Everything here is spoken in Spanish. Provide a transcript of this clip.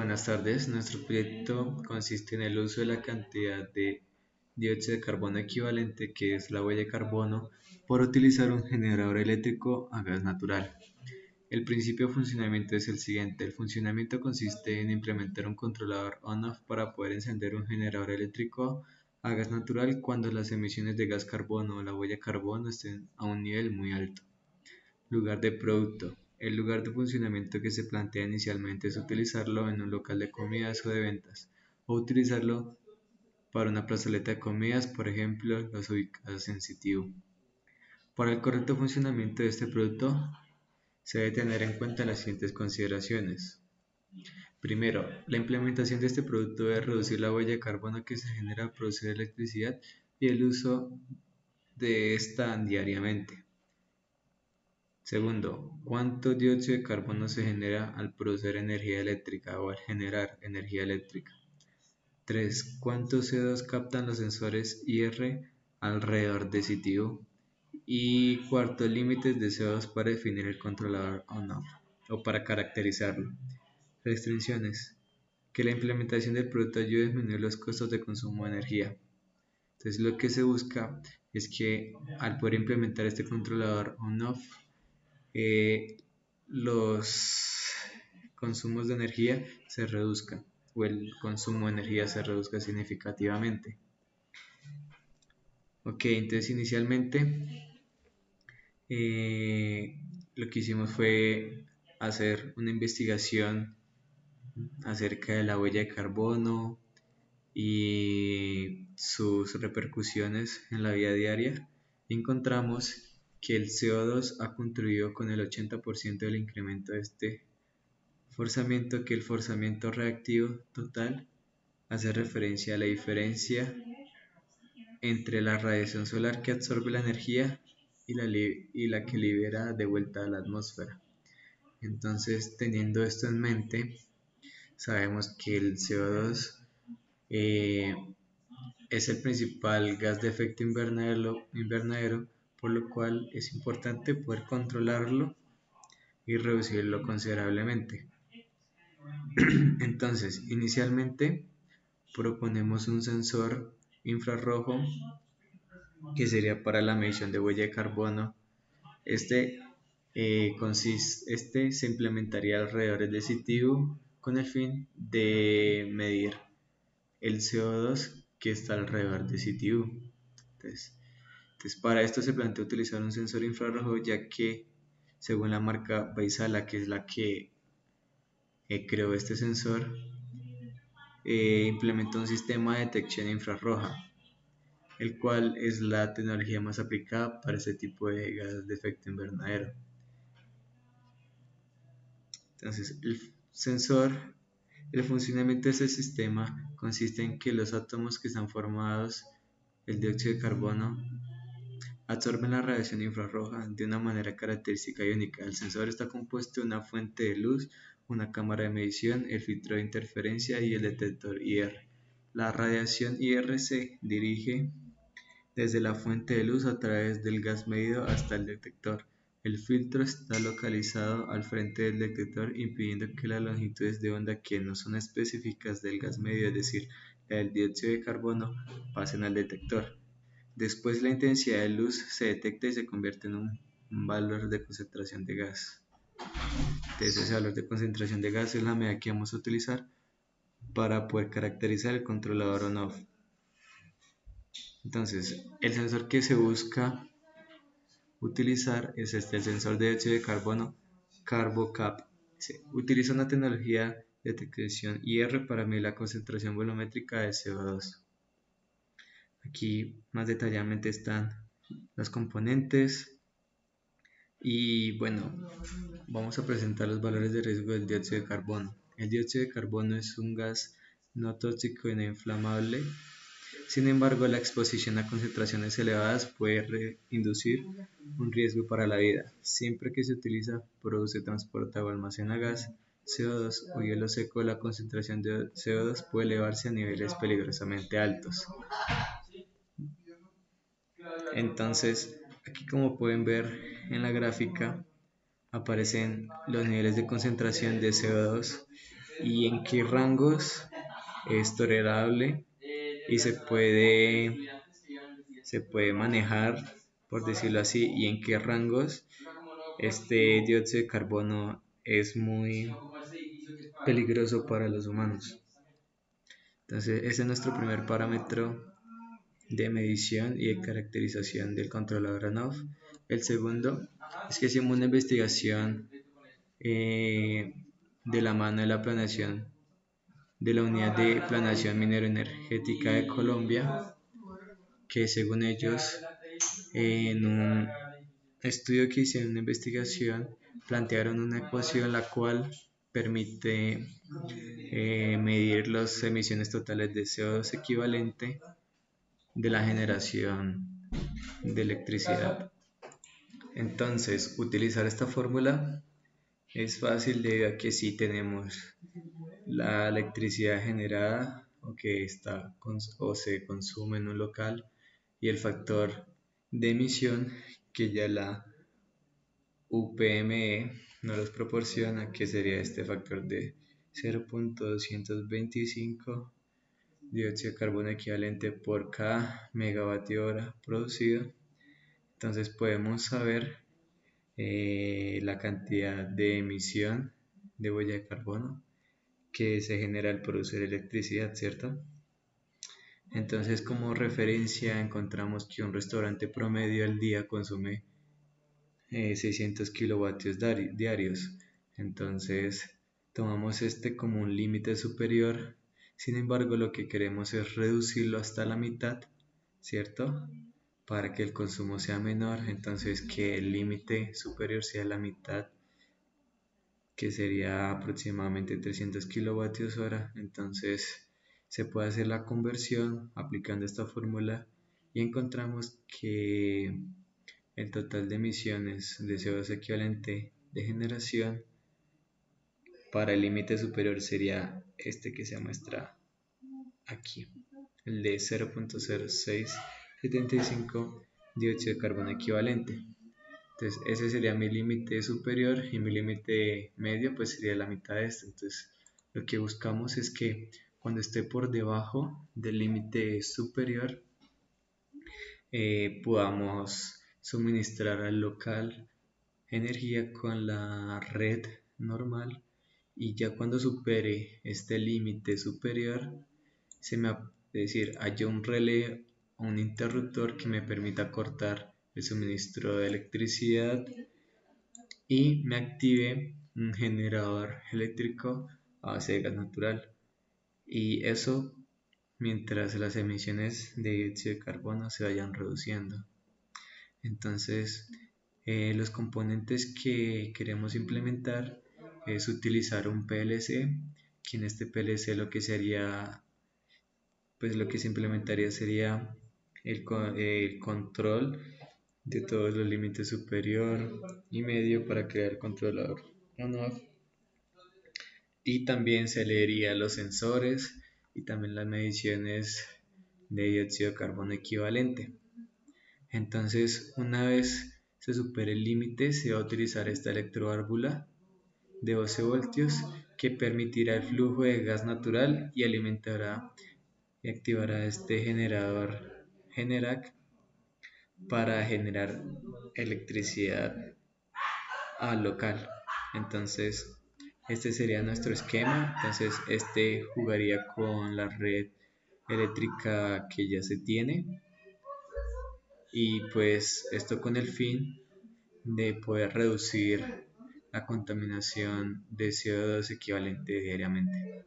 Buenas tardes. Nuestro proyecto consiste en el uso de la cantidad de dióxido de carbono equivalente, que es la huella de carbono, por utilizar un generador eléctrico a gas natural. El principio de funcionamiento es el siguiente. El funcionamiento consiste en implementar un controlador on-off para poder encender un generador eléctrico a gas natural cuando las emisiones de gas carbono o la huella de carbono estén a un nivel muy alto. Lugar de producto. El lugar de funcionamiento que se plantea inicialmente es utilizarlo en un local de comidas o de ventas, o utilizarlo para una plazoleta de comidas, por ejemplo, los ubicados en sitio. Para el correcto funcionamiento de este producto, se debe tener en cuenta las siguientes consideraciones. Primero, la implementación de este producto debe reducir la huella de carbono que se genera al producir electricidad y el uso de esta diariamente. Segundo, ¿cuánto dióxido de carbono se genera al producir energía eléctrica o al generar energía eléctrica? 3. ¿Cuánto CO2 captan los sensores IR alrededor de sitio? Y cuarto, límites de CO2 para definir el controlador on-off o para caracterizarlo. Restricciones. Que la implementación del producto ayude a disminuir los costos de consumo de energía. Entonces lo que se busca es que al poder implementar este controlador on-off, los consumos de energía se reduzcan o el consumo de energía se reduzca significativamente. Ok, entonces inicialmente lo que hicimos fue hacer una investigación acerca de la huella de carbono y sus repercusiones en la vida diaria. Encontramos que el CO2 ha contribuido con el 80% del incremento de este forzamiento, que el forzamiento reactivo total hace referencia a la diferencia entre la radiación solar que absorbe la energía y la que libera de vuelta a la atmósfera. Entonces, teniendo esto en mente, sabemos que el CO2 es el principal gas de efecto invernadero, por lo cual es importante poder controlarlo y reducirlo considerablemente. Entonces, inicialmente proponemos un sensor infrarrojo que sería para la medición de huella de carbono. Este se implementaría alrededor del sitio con el fin de medir el CO2 que está alrededor del sitio. Entonces, para esto se plantea utilizar un sensor infrarrojo, ya que según la marca Vaisala, que es la que creó este sensor, implementó un sistema de detección infrarroja, el cual es la tecnología más aplicada para este tipo de gases de efecto invernadero. Entonces, el funcionamiento de este sistema consiste en que los átomos que están formados, el dióxido de carbono, absorben la radiación infrarroja de una manera característica y única. El sensor está compuesto de una fuente de luz, una cámara de medición, el filtro de interferencia y el detector IR. La radiación IR se dirige desde la fuente de luz a través del gas medido hasta el detector. El filtro está localizado al frente del detector, impidiendo que las longitudes de onda que no son específicas del gas medido, es decir, la del dióxido de carbono, pasen al detector. Después la intensidad de luz se detecta y se convierte en un valor de concentración de gas. Entonces ese valor de concentración de gas es la medida que vamos a utilizar para poder caracterizar el controlador on-off. Entonces, el sensor que se busca utilizar es el sensor de dióxido de carbono CarboCap. Se utiliza una tecnología de detección IR para medir la concentración volumétrica de CO2. Aquí más detalladamente están los componentes y bueno, vamos a presentar los valores de riesgo del dióxido de carbono. El dióxido de carbono es un gas no tóxico y no inflamable. Sin embargo, la exposición a concentraciones elevadas puede inducir un riesgo para la vida. Siempre que se utiliza, produce, transporta o almacena gas, CO2 o hielo seco, la concentración de CO2 puede elevarse a niveles peligrosamente altos. Entonces, aquí como pueden ver en la gráfica, aparecen los niveles de concentración de CO2 y en qué rangos es tolerable y se puede manejar, por decirlo así, y en qué rangos este dióxido de carbono es muy peligroso para los humanos. Entonces, ese es nuestro primer parámetro de medición y de caracterización del controlador ANOV. El segundo es que hicimos una investigación de la mano de la planeación de la Unidad de Planeación Minero-Energética de Colombia, que según ellos, en un estudio que hicieron, una investigación, plantearon una ecuación la cual permite medir las emisiones totales de CO2 equivalente de la generación de electricidad. Entonces, utilizar esta fórmula es fácil debido a que si tenemos la electricidad generada o se consume en un local y el factor de emisión que ya la UPME nos los proporciona, que sería este factor de 0.225 dióxido de carbono equivalente por cada megavatio hora producido. Entonces podemos saber la cantidad de emisión de huella de carbono que se genera al producir electricidad, ¿cierto? Entonces, como referencia, encontramos que un restaurante promedio al día consume 600 kilovatios diarios. Entonces, tomamos este como un límite superior. Sin embargo, lo que queremos es reducirlo hasta la mitad, ¿cierto? Para que el consumo sea menor, entonces que el límite superior sea la mitad, que sería aproximadamente 300 kilovatios hora. Entonces se puede hacer la conversión aplicando esta fórmula y encontramos que el total de emisiones de CO2 equivalente de generación para el límite superior sería este que se muestra aquí, el de 0.0675 dióxido de carbono equivalente. Entonces ese sería mi límite superior y mi límite medio pues sería la mitad de esto. Entonces lo que buscamos es que cuando esté por debajo del límite superior podamos suministrar al local energía con la red normal, y ya cuando supere este límite superior es decir, haya un relé o un interruptor que me permita cortar el suministro de electricidad y me active un generador eléctrico a base de gas natural, y eso mientras las emisiones de dióxido de carbono se vayan reduciendo. Entonces, los componentes que queremos implementar es utilizar un PLC, que en este PLC lo que se implementaría sería el control de todos los límites superior y medio para crear el controlador on-off, y también se leería los sensores y también las mediciones de dióxido de carbono equivalente. Entonces, una vez se supere el límite, se va a utilizar esta electroválvula de 12 voltios que permitirá el flujo de gas natural y alimentará y activará este generador Generac para generar electricidad al local. Entonces, este sería nuestro esquema. Entonces, este jugaría con la red eléctrica que ya se tiene, y pues esto con el fin de poder reducir la contaminación de CO2 equivalente diariamente.